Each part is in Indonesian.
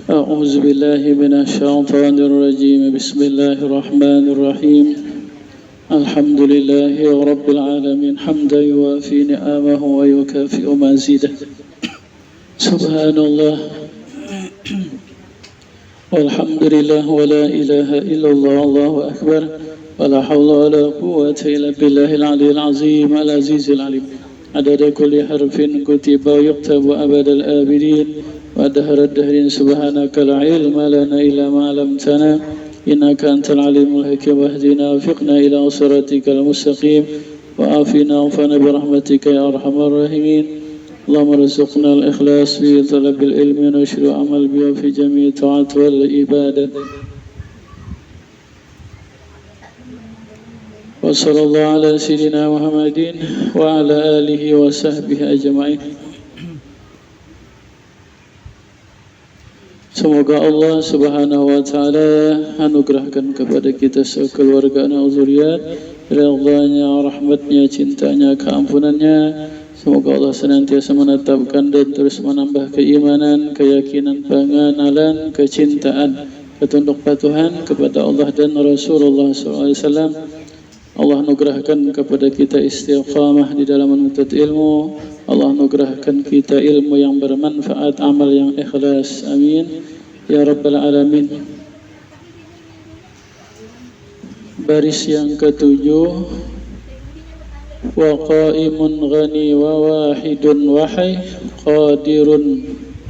أعوذ بالله من الشيطان الرجيم بسم الله الرحمن الرحيم الحمد لله رب العالمين حمدا يوافي نعمه ويكافئ مزيده سبحان الله والحمد لله ولا إله إلا الله الله أكبر ولا حول ولا قوة إلا بالله العلي العظيم العزيز العليم عدد كل حرف كتب ويكتب أبد الآبدين ودهر الدهرين سبحانك لا علم لنا إلا ما علمتنا إنك أنت العليم الحكيم واهدنا وفقنا إلى صراطك المستقيم وعافنا وعفنا برحمتك يا أرحم الراحمين اللهم ارزقنا الإخلاص في طلب العلم ونشر عمل به في جميع الطاعات والعبادات وصلى الله على سيدنا محمد وعلى آله وصحبه أجمعين. Semoga Allah Subhanahu wa taala anugerahkan kepada kita sekeluarga anak zuriat ridha-Nya, rahmatnya, cintanya, keampunannya. Semoga Allah senantiasa menetapkan dan terus menambah keimanan, keyakinan, pengenalan, kecintaan, ketunduk patuhan kepada Allah dan Rasulullah SAW. Allah anugerahkan kepada kita istiqamah di dalam menuntut ilmu. Allah anugerahkan kita ilmu yang bermanfaat, amal yang ikhlas. Amin ya rabbal alamin. Baris yang ketujuh, wa qaimun ghani wa wahidun wahai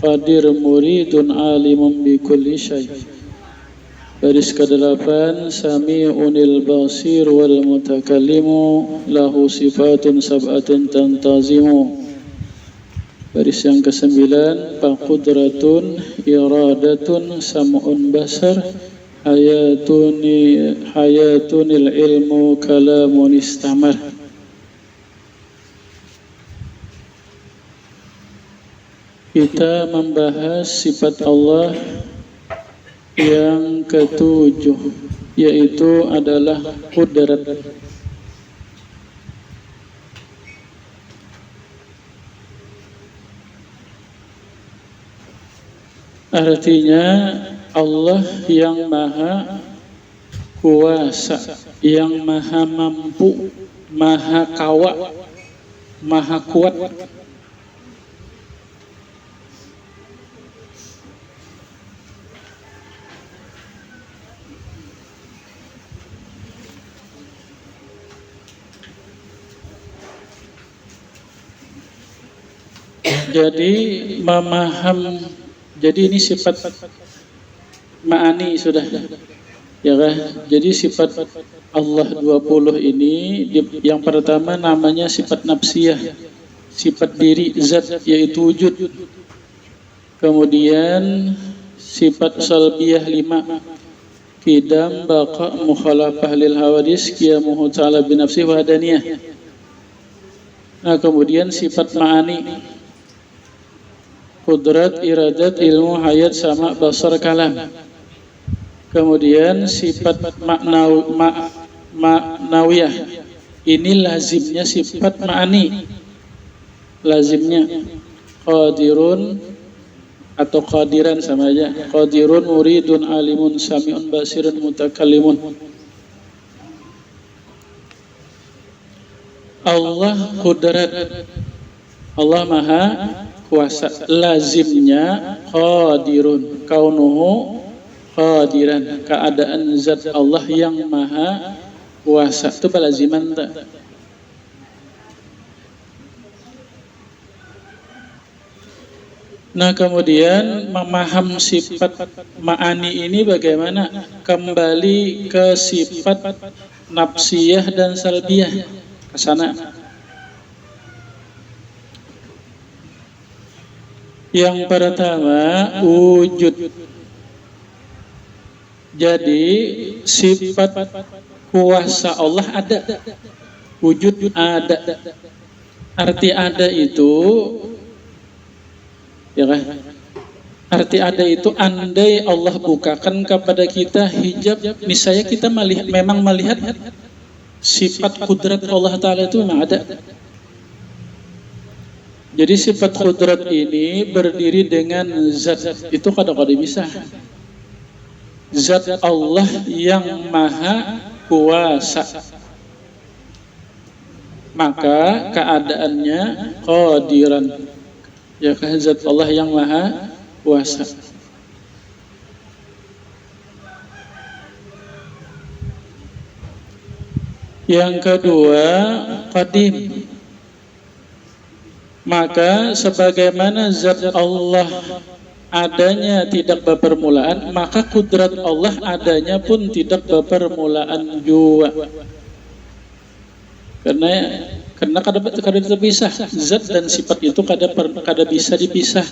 qadir muridun alimun bi kulli syai'. Baris ke-8, sami'unil basir wal mutakallimu lahu sifatun sab'atun tantazimu. Baris yang ke-9, faqudratun iradatun sam'un basar hayatunil ilmu kalamun istamar. Kita membahas sifat Allah yang ketujuh, yaitu adalah qudrat. Artinya Allah yang maha kuasa, yang maha mampu, maha kawa, maha kuat. Jadi ini sifat ma'ani sudah ya kan? Jadi sifat Allah 20 ini yang pertama namanya sifat nafsiyah, sifat diri zat yaitu wujud. Kemudian sifat salbiyah 5, qidam, baqa, mukhalafah lil hawadis, qiyamuhu ta'ala bi nafsihi wa hadaniyah. Nah, kemudian sifat ma'ani, qudrat, iradat, ilmu, hayat, sama, basar, kalam. Kemudian sifat ma'nawiyah, ini lazimnya sifat ma'ani, lazimnya qadirun atau qadiran sama aja, qadirun, muridun, alimun, sami'un, basirun, mutakallimun. Allah qudrat, Allah maha kuasa, lazimnya qadirun, kaunuhu qadiran, keadaan zat Allah yang maha kuasa itu pelaziman tak? Nah, kemudian memaham sifat ma'ani ini bagaimana? Kembali ke sifat nafsiyah dan salbiyah, ke sana. Yang pertama, wujud. Jadi sifat kuasa Allah ada, wujud ada. Arti ada itu, ya kan? Arti ada itu andai Allah bukakan kepada kita hijab, misalnya kita memang melihat sifat kudrat Allah Ta'ala itu memang ada. Jadi sifat kudrat ini berdiri dengan zat, itu kadang-kadang bisa. Zat Allah yang maha kuasa, maka keadaannya qadiran, ya kan, zat Allah yang maha kuasa. Yang kedua, qadim. Maka sebagaimana zat Allah adanya tidak berpermulaan, maka kudrat Allah adanya pun tidak berpermulaan juga. Karena kada terpisah, zat dan sifat itu kada bisa dipisah.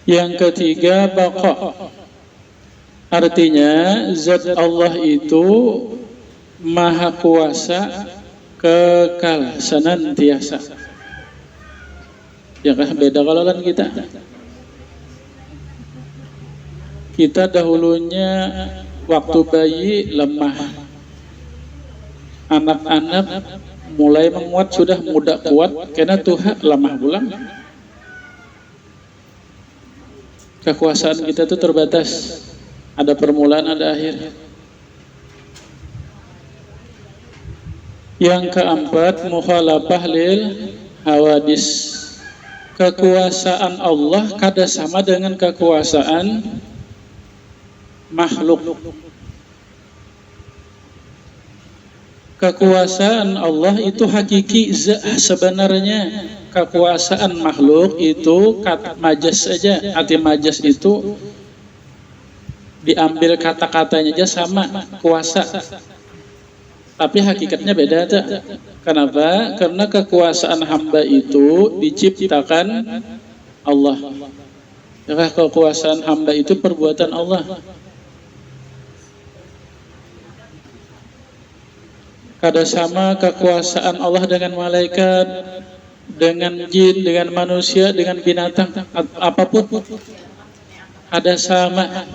Yang ketiga, baqa. Artinya zat Allah itu maha kuasa, kekal, senantiasa. Ya kan, beda kalau kan kita dahulunya waktu bayi lemah, anak-anak mulai menguat, sudah muda kuat, karena Tuhan lemah pulang. Kekuasaan kita itu terbatas, ada permulaan, ada akhir. Yang keempat, mukhalafah lil hawadis. Kekuasaan Allah kada sama dengan kekuasaan makhluk. Kekuasaan Allah itu hakiki sebenarnya. Kekuasaan makhluk itu majas saja. Arti majas itu diambil kata-katanya aja sama, kuasa. Tapi hakikatnya beda. Kenapa? Karena kekuasaan hamba itu diciptakan Allah. Karena kekuasaan hamba itu perbuatan Allah. Kada sama kekuasaan Allah dengan malaikat, dengan jin, dengan manusia, dengan binatang, apapun ada sama.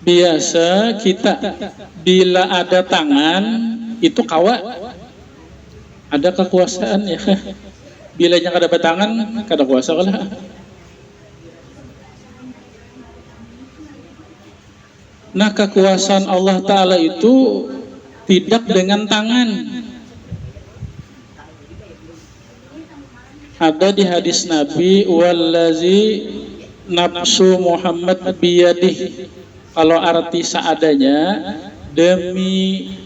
Biasa kita bila ada tangan itu kawa, ada kekuasaan ya. Bila nya kada bertangan, kada kuasa kalah. Nah, kekuasaan Allah Ta'ala itu tidak dengan tangan. Ada di hadis Nabi, wallazi nafsu Muhammad biyadih. Kalau arti seadanya, demi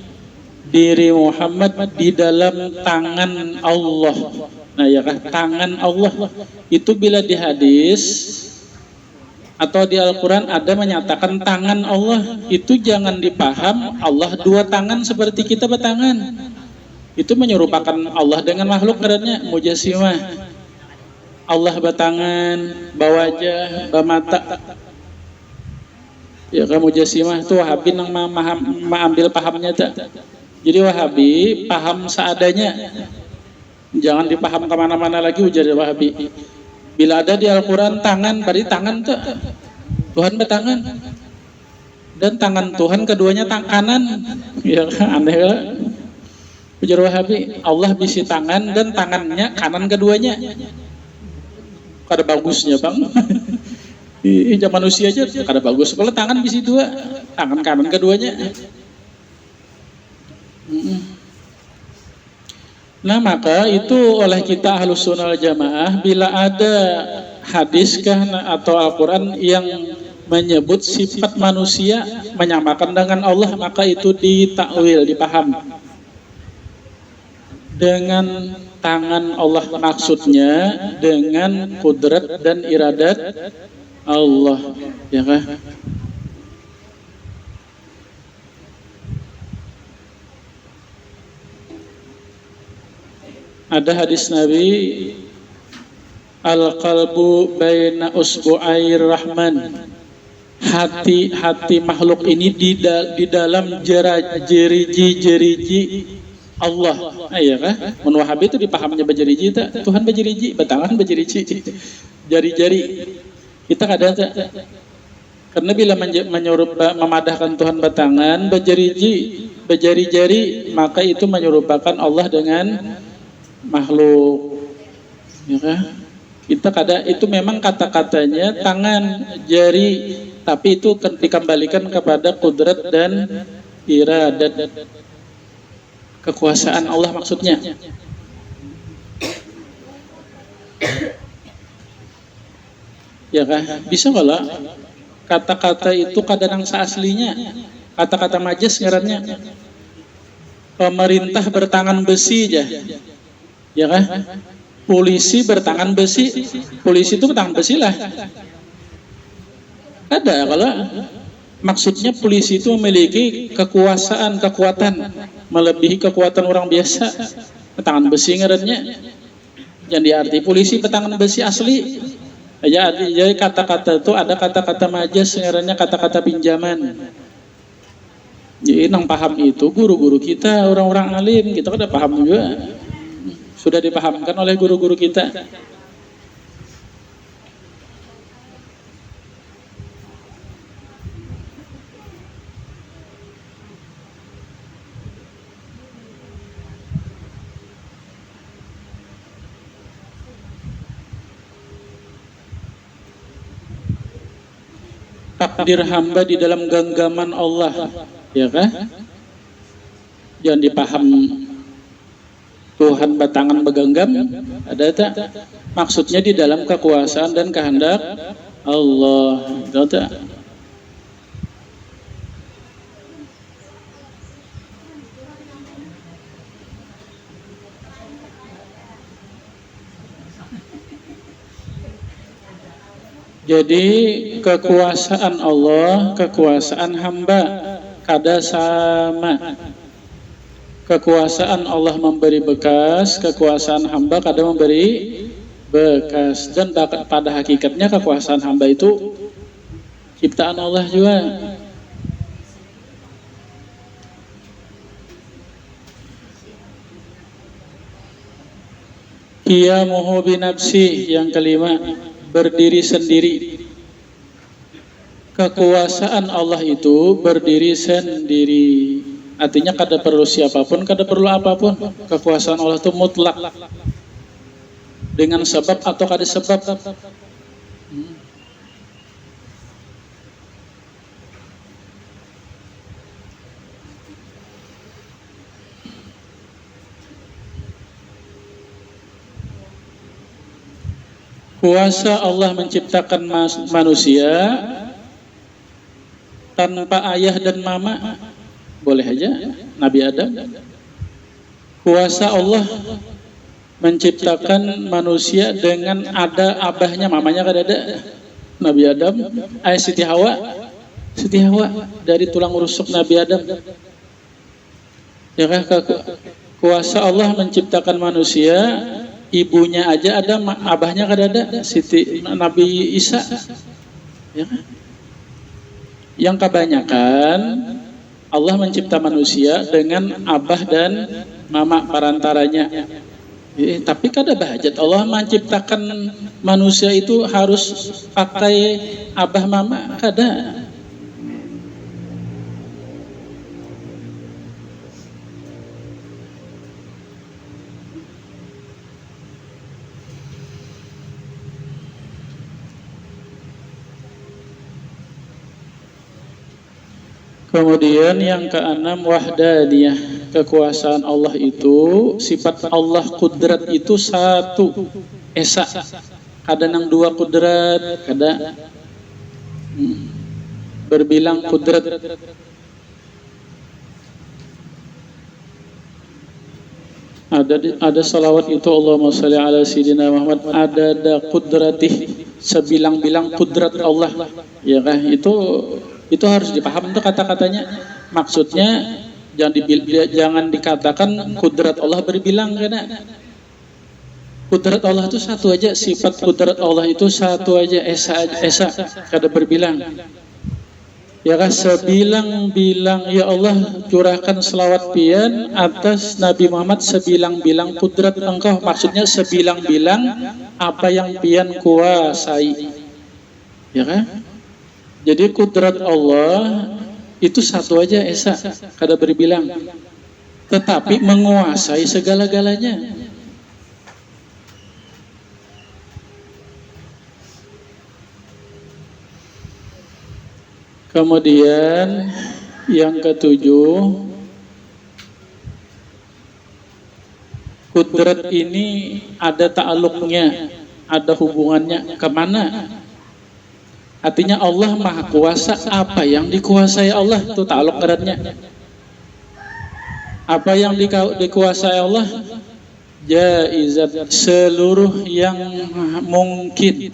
diri Muhammad di dalam tangan Allah. Nah ya kan, tangan Allah itu bila di hadis atau di Al-Quran ada menyatakan tangan Allah, itu jangan dipaham Allah dua tangan seperti kita bertangan. Itu menyerupakan Allah dengan makhluk, karena mujassimah. Allah bertangan, bawajah, bamata. Ya kan, mujassimah itu Wahabi yang mengambil pahamnya tak. Jadi Wahabi paham seadanya, jangan dipaham kemana-mana lagi ujar Wahabi. Bila ada di Al-Quran tangan, berarti tangan tuh Tuhan bertangan, dan tangan Tuhan keduanya kanan. Ya kan, aneh kan? Ujar Wahabi, Allah bisi tangan dan tangannya kanan keduanya. Kada bagusnya bang. Di zaman manusia aja kada bagus. Kalau tangan bisi dua, tangan kanan keduanya. Nah maka itu oleh kita Ahlus Sunnah wal Jamaah, bila ada hadis atau Al-Quran yang menyebut sifat manusia menyamakan dengan Allah, maka itu ditakwil, dipaham dengan tangan Allah, maksudnya dengan kudrat dan iradat Allah, ya kan? Ada hadis Nabi, al-qalbu baina usbu'air rahman, hati makhluk ini di dalam jeriji Allah. Iya kah? Mun Wahabi itu dipahamnya bajeriji tak? Tuhan bajeriji, batangan bajeriji. Jari-jari. Kita kadang karena bila memadahkan Tuhan batangan, berjari-jari, maka itu menyerupakan Allah dengan makhluk. Ya kah? Kita kadang itu memang kata-katanya tangan, jari, tapi itu dikembalikan kepada kudrat dan iradat, kekuasaan Allah maksudnya. Ya kah? Bisa kalau kata-kata itu kadang seaslinya, kata-kata majas ngarannya. Pemerintah bertangan besi aja. Ya kah? Polisi bertangan besi. Polisi itu bertangan besi lah. Ada kalau maksudnya polisi itu memiliki kekuatan melebihi kekuatan orang biasa. Bertangan besi ngarannya. Yang diarti polisi bertangan besi asli. Jadi kata-kata itu ada kata-kata majas ngarannya kata-kata pinjaman. Jadi nang paham itu guru-guru kita, orang-orang alim, kita kan udah paham juga. Sudah dipahamkan oleh guru-guru kita. Takdir hamba di dalam genggaman Allah, ya kah? Jangan dipaham Tuhan batangan begenggam, ada tak? Maksudnya di dalam kekuasaan dan kehendak Allah, tahu tak? Jadi kekuasaan Allah, kekuasaan hamba kada sama. Kekuasaan Allah memberi bekas, kekuasaan hamba kadang memberi bekas. Dan pada hakikatnya kekuasaan hamba itu ciptaan Allah juga. Qiyamuhu binafsi, yang kelima, berdiri sendiri. Kekuasaan Allah itu berdiri sendiri. Artinya kada perlu siapapun, kada perlu apapun. Kekuasaan Allah itu mutlak. Dengan sebab atau kada sebab. Kuasa Allah menciptakan manusia tanpa ayah dan mama. Boleh aja, Nabi Adam. Kuasa Allah menciptakan manusia dengan ada abahnya, mamanya kan ada. Nabi Adam, Siti Hawa dari tulang rusuk Nabi Adam. Ya kan, kuasa Allah menciptakan manusia, ibunya aja ada, abahnya kan ada, Siti Nabi Isa. Ya kan? Yang kebanyakan Allah mencipta manusia dengan abah dan mama perantaranya. Tapi kada bahajat Allah menciptakan manusia itu harus pakai abah mama, kada. Kemudian yang keenam, wahdaniyah, kekuasaan Allah itu, sifat Allah kudrat itu satu, esa. Kada nang dua kudrat, kada berbilang kudrat. Ada salawat itu, Allahumma sholli ala sayyidina Muhammad, ada kudratih, sebilang-bilang kudrat Allah. Ya kah? Itu harus dipaham tuh kata-katanya. Maksudnya jangan dikatakan kudrat Allah berbilang, karena kudrat Allah itu satu aja, sifat kudrat Allah itu satu aja, esa kada berbilang. Ya kan, sebilang-bilang ya Allah curahkan selawat pian atas Nabi Muhammad, sebilang-bilang kudrat engkau, maksudnya sebilang-bilang apa yang pian kuasai. Ya kan? Jadi kudrat Allah itu satu aja esa, kada berbilang, tetapi menguasai segala-galanya. Kemudian yang ketujuh, kudrat ini ada ta'aluknya, ada hubungannya kemana? Artinya Allah Maha Kuasa, apa yang dikuasai Allah itu ta'aluk eratnya. Apa yang dikuasai Allah? Jaizat, seluruh yang mungkin,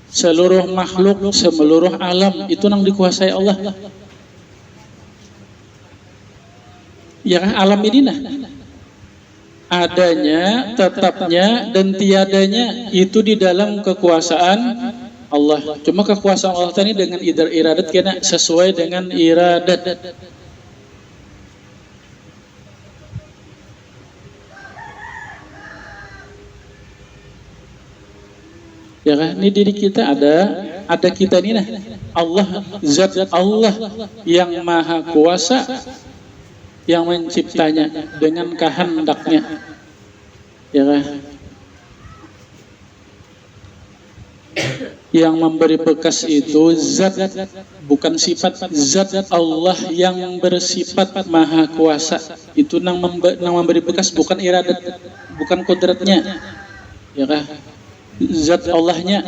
seluruh makhluk, seluruh alam itu yang dikuasai Allah. Ya, alam ini nah, adanya, tetapnya, dan tiadanya itu di dalam kekuasaan Allah. Cuma kekuasaan Allah ini dengan iradat kena sesuai dengan iradat. Ya kan, ini diri kita ada kita ini nah. Allah, zat Allah yang maha kuasa, yang menciptanya dengan kehendaknya. Ya kan? Yang memberi bekas itu zat, bukan sifat. Zat Allah yang bersifat maha kuasa itu nang memberi bekas, bukan iradat, bukan kodratnya. Ya kan? Zat Allahnya.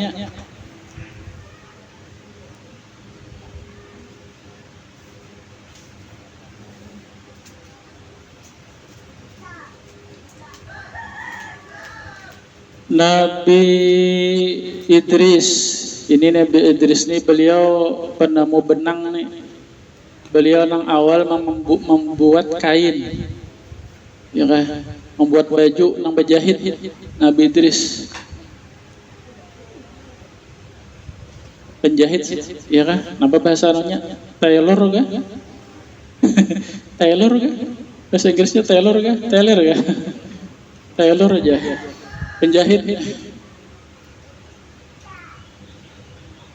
Nabi Idris, ini Nabi Idris nih, beliau penemu benang nih. Beliau yang awal membuat kain, ya kan? Membuat baju, nang berjahit. Nabi Idris penjahit, ya kan? Napa bahasa namanya? Tailor kan? Tailor kan? Bahasa Inggrisnya tailor kan? Tailor kan? Tailor aja. Penjahit.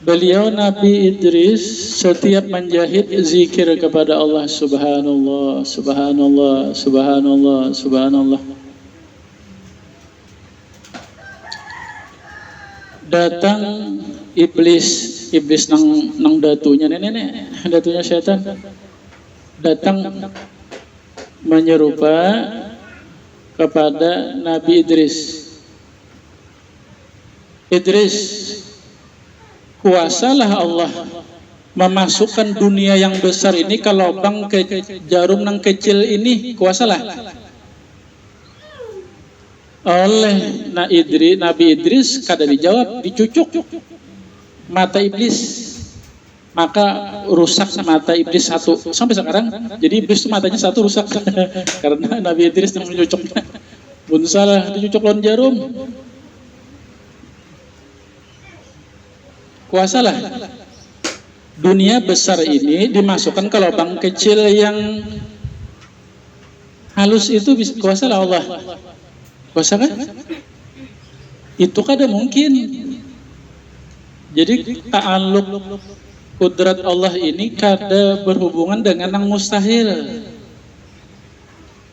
Beliau Nabi Idris setiap menjahit zikir kepada Allah, subhanallah, subhanallah, subhanallah, subhanallah. Datang iblis nang datunya nenek, datunya setan, datang menyerupa kepada Nabi Idris. Idris, kuasalah Allah memasukkan dunia yang besar ini ke lubang jarum yang kecil ini, kuasalah. Oleh Nabi Idris kada dijawab, dicucuk mata iblis, maka rusak mata iblis satu sampai sekarang. Jadi iblis itu matanya satu rusak karena Nabi Idris yang menyucuknya. Bun salah dicucuk lawan jarum. Kuasalah dunia besar ini dimasukkan ke lubang kecil yang halus itu, kuasalah Allah. Kuasa kan? Itu kada mungkin. Jadi ta'aluk kudrat Allah ini kada berhubungan dengan yang mustahil,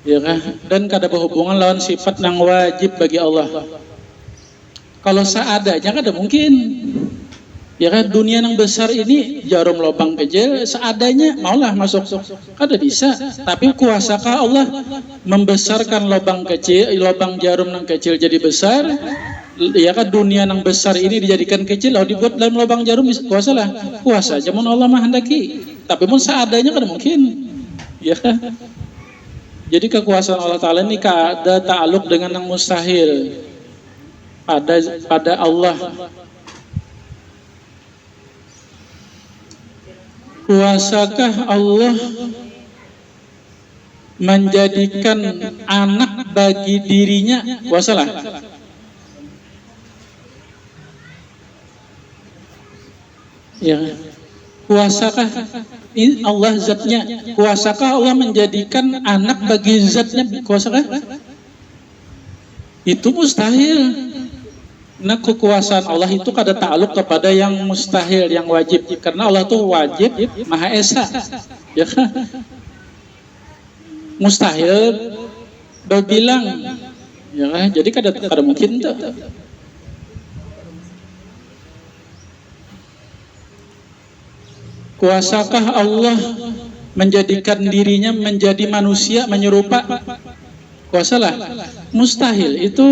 ya kan? Dan kada berhubungan lawan sifat yang wajib bagi Allah. Kalau seadanya kada mungkin, ya kan? Dunia yang besar ini jarum lubang kecil seadanya maulah masuk, kada bisa. Tapi kuasakah Allah membesarkan lubang kecil, lubang jarum yang kecil jadi besar? Ya kan, dunia yang besar ini dijadikan kecil, lalu dibuat dalam lubang jarum, kuasalah. Kuasa zaman Allah menghendaki, tapi pun seadanya kan mungkin, ya kan? Jadi kekuasaan Allah Ta'ala ini ada ta'aluk dengan yang mustahil pada Allah. Kuasakah Allah menjadikan anak bagi dirinya? Kuasalah. Ya, Kuasakah ini Allah zatnya? Kuasakah Allah menjadikan anak bagi zatnya? Kuasakah? Itu mustahil. Nah, kekuasaan Allah itu kada ta'aluk kepada yang mustahil, yang wajib. Karena Allah itu wajib, Maha Esa. Ya kan? Mustahil berbilang. Ya kan? Jadi kada mungkin tuh. Kuasakah Allah menjadikan dirinya menjadi manusia menyerupa? Kuasalah. Mustahil itu,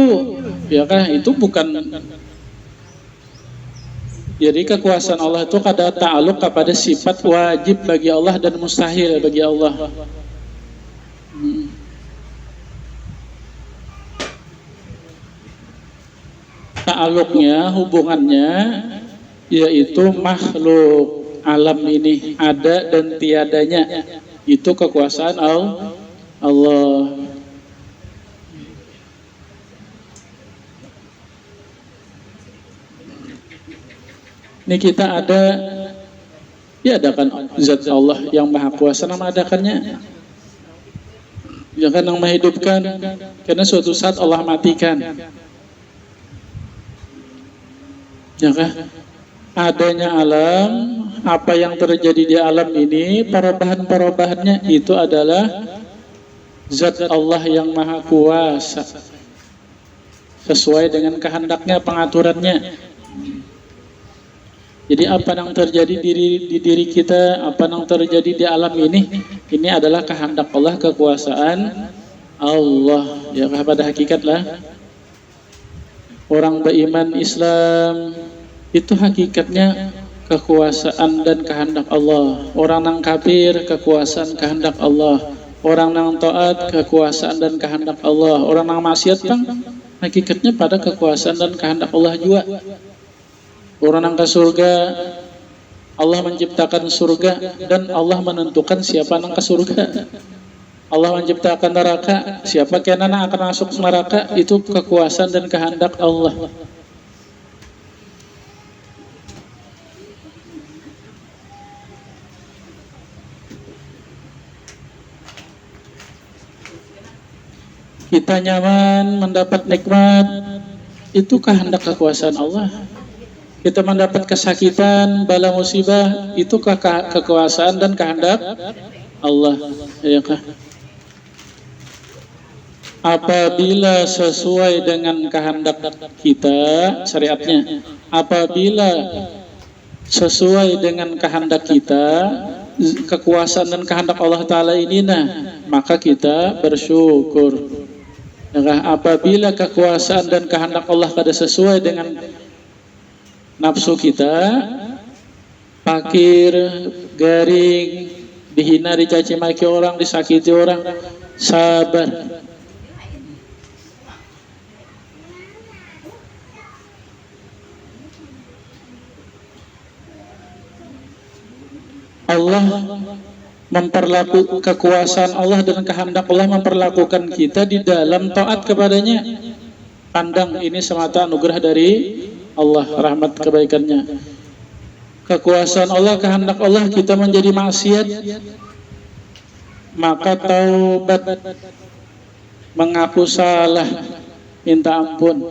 ya kan? Itu bukan. Jadi kekuasaan Allah itu kada ta'aluk kepada sifat wajib bagi Allah dan mustahil bagi Allah. Ta'aluknya, hubungannya, yaitu makhluk alam ini ada dan tiadanya, itu kekuasaan Allah. Ini kita ada, ya adakan zat Allah yang maha kuasa, nama adakannya. Ya kan, yang menghidupkan, karena suatu saat Allah matikan. Ya kan? Adanya alam, apa yang terjadi di alam ini, perubahan-perubahannya itu adalah zat Allah yang maha kuasa, sesuai dengan kehendaknya, pengaturannya. Jadi apa yang terjadi di diri kita, apa yang terjadi di alam ini adalah kehendak Allah, kekuasaan Allah. Ya, pada hakikatlah orang beriman Islam itu hakikatnya kekuasaan dan kehendak Allah. Orang yang kafir, kekuasaan kehendak Allah. Orang yang taat, kekuasaan dan kehendak Allah. Orang yang maksiat kan hakikatnya pada kekuasaan dan kehendak Allah juga. Orang yang ke surga, Allah menciptakan surga dan Allah menentukan siapa yang ke surga. Allah menciptakan neraka, siapa yang akan masuk neraka, itu kekuasaan dan kehendak Allah. Kita nyaman, mendapat nikmat, itu kehendak kekuasaan Allah. Kita mendapat kesakitan, bala musibah, itu kekuasaan dan kehendak Allah. Ya kah? Apabila sesuai dengan kehendak kita, syariatnya, apabila sesuai dengan kehendak kita, kekuasaan dan kehendak Allah Ta'ala ini, maka kita bersyukur. Ya, apabila kekuasaan dan kehendak Allah kada sesuai dengan nafsu kita, fakir, garing, dihina, dicaci maki orang, disakiti orang, sabar. Allah memperlakukan kekuasaan Allah dan kehendak Allah memperlakukan kita di dalam taat kepadanya. Pandang ini semata anugerah dari Allah, rahmat kebaikannya. Kekuasaan Allah, kehendak Allah, kita menjadi maksiat, maka taubat, mengaku salah, minta ampun,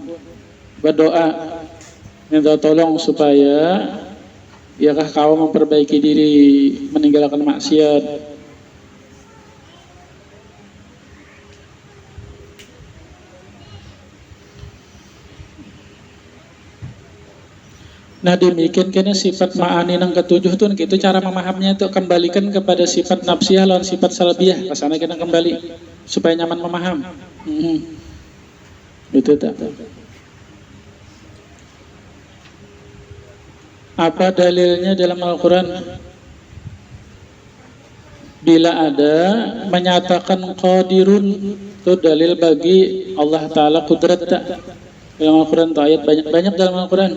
berdoa, minta tolong supaya kau memperbaiki diri, meninggalkan maksiat. Nah, demikian kena sifat ma'ani yang ketujuh tuh, gitu cara memahaminya itu kembalikan kepada sifat nafsiyah lawan sifat salbiyah. Kesana kita kembali supaya nyaman memaham. Itu tak. Apa dalilnya dalam Al-Quran? Bila ada menyatakan qadirun, itu dalil bagi Allah Ta'ala kudrat. Dalam Al-Quran itu ayat banyak dalam Al-Quran.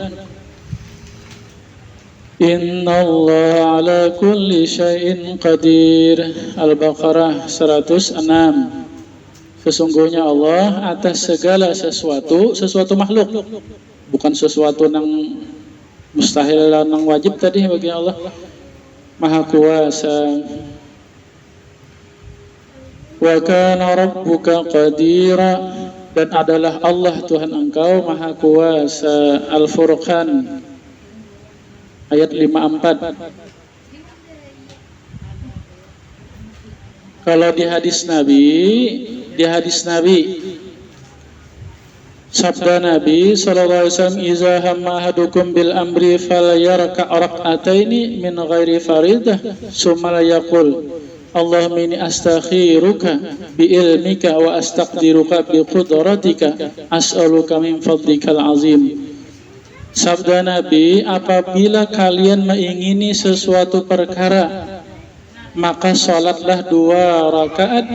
Inna Allah ala kulli syai'in qadir. Al-Baqarah 106. Sesungguhnya Allah atas segala sesuatu makhluk, bukan sesuatu yang mustahil dan yang wajib tadi bagi Allah. Maha Kuasa. Wa kana rabbuka qadira, dan adalah Allah Tuhan engkau Maha Kuasa. Al-Furqan ayat 54. Kalau di hadis Nabi sabda Nabi sallallahu alaihi wasallam, "Iza hamma ahadukum bil amri falyarka rak'ataini min ghairi faridah, summa yaqul Allahumma inni astakhiruka bi ilmika wa astaqdiruka bi qudratika as'aluka min fadlikal azim." Sabda Nabi, apabila kalian mengingini sesuatu perkara, maka sholatlah 2 rakaat,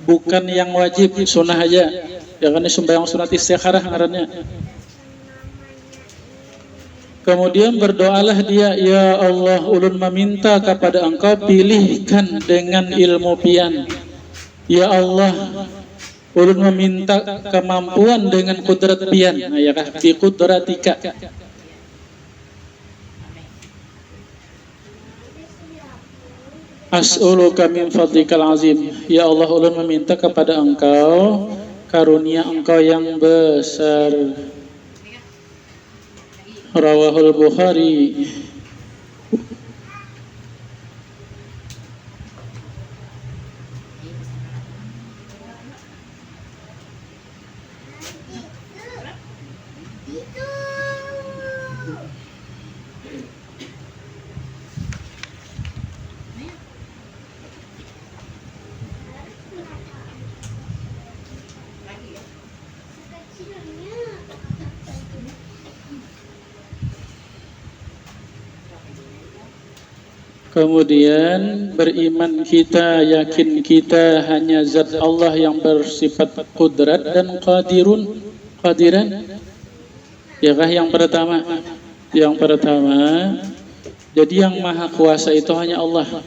bukan yang wajib, sunnah aja. Ya kan, sembahyang sunat istikharah ngarannya. Kemudian berdoalah dia, "Ya Allah, ulun meminta kepada engkau, pilihkan dengan ilmu pian. Ya Allah, ulun meminta kemampuan dengan kudrat pian." Nah, ya kah, bi kudratika. As'aluka min fadlikal azim. Ya Allah, ulun meminta kepada engkau karunia engkau yang besar. Rawahul Bukhari. Kemudian beriman kita, yakin kita hanya zat Allah yang bersifat kudrat dan qadiran. Yakah yang pertama? Yang pertama, jadi yang maha kuasa itu hanya Allah.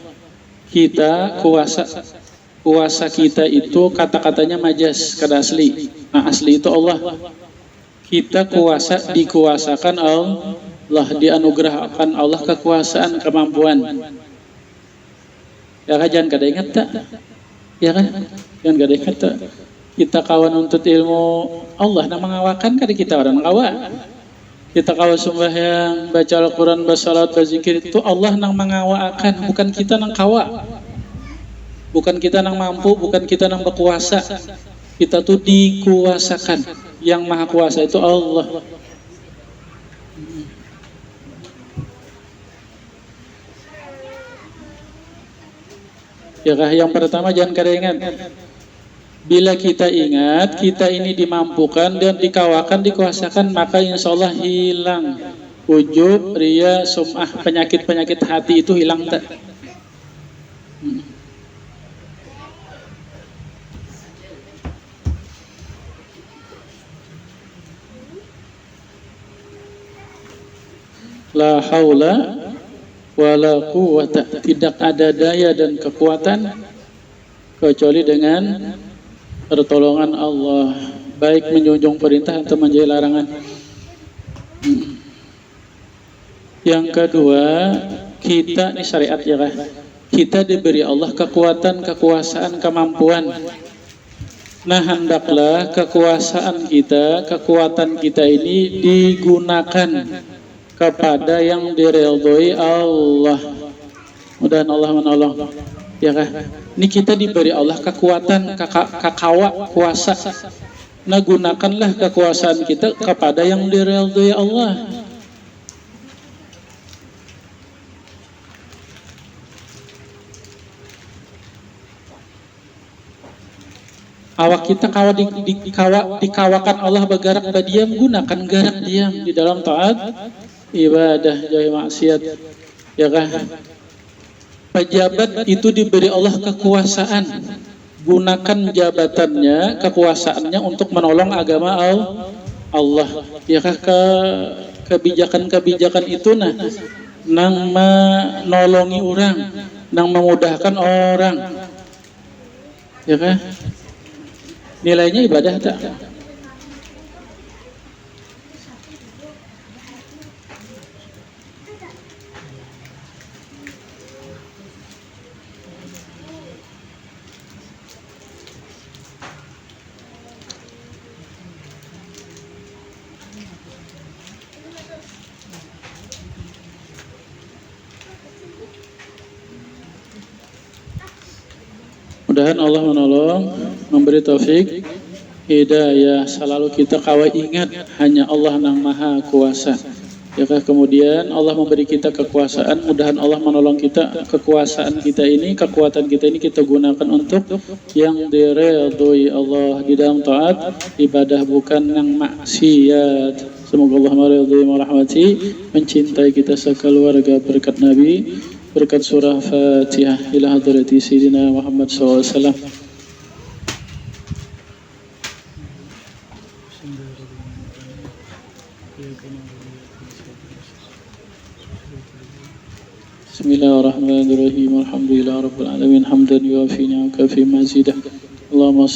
Kita kuasa kita itu kata-katanya majas, kada asli. Nah, asli itu Allah. Kita kuasa dikuasakan Allah, dianugerahkan Allah kekuasaan, kemampuan. Ya kan, jangan kada ingat tak? Ya kan, jangan kada ingat tak? Kita kawan untuk ilmu Allah, nang mengawakan kada kita orang mengawa. Kita kawan sembahyang, baca Al-Quran, bersalat, berzikir, itu Allah nang mengawakan, bukan kita nang kawa. Bukan kita nang mampu, bukan kita nang berkuasa. Kita tuh dikuasakan. Yang maha kuasa itu Allah. Ya kah, yang pertama jangan kada ingat. Bila kita ingat, kita ini dimampukan dan dikawakan, dikuasakan, maka insya Allah hilang ujub, ria, sum'ah, penyakit-penyakit hati itu hilang tak? La haula wala quwwata, tidak ada daya dan kekuatan kecuali dengan pertolongan Allah, baik menjunjung perintah atau menjauhi larangan. Yang kedua, kita ini syariat ya kan, kita diberi Allah kekuatan, kekuasaan, kemampuan. Nah, hendaklah kekuasaan kita, kekuatan kita ini digunakan kepada yang diridhoi Allah. Mudah-mudahan Allah menolong. Ya kan? Ini kita diberi Allah kekuatan, kakawa, kuasa. Nah, gunakanlah kekuasaan kita kepada yang diridhoi Allah. Awak kita dikawakan Allah bergerak diam, gunakan gerak diam di dalam taat ibadah, jauhi maksiat. Ya kan? Pejabat itu diberi Allah kekuasaan, gunakan jabatannya, kekuasaannya untuk menolong agama Allah. Ya kan? Kebijakan-kebijakan itu nang menolongi orang, nang memudahkan orang. Ya kan? Nilainya ibadah tak? Mudah-mudahan Allah menolong, memberi taufik, hidayah. Selalu kita kawai ingat hanya Allah yang maha kuasa. Ya, kemudian Allah memberi kita kekuasaan, mudahan Allah menolong kita, kekuasaan kita ini, kekuatan kita ini kita gunakan untuk yang diridhoi Allah di dalam taat, ibadah, bukan yang maksiat. Semoga Allah meridhoi, merahmati, mencintai kita sekeluarga berkat Nabi, berkat surah Fatihah ila hadrati Sayyidina Muhammad SAW. Bismillahirrahmanirrahim. Alhamdulillah rabbil alamin, hamdan yuafi ni'amaka fi mazidah. Allahumma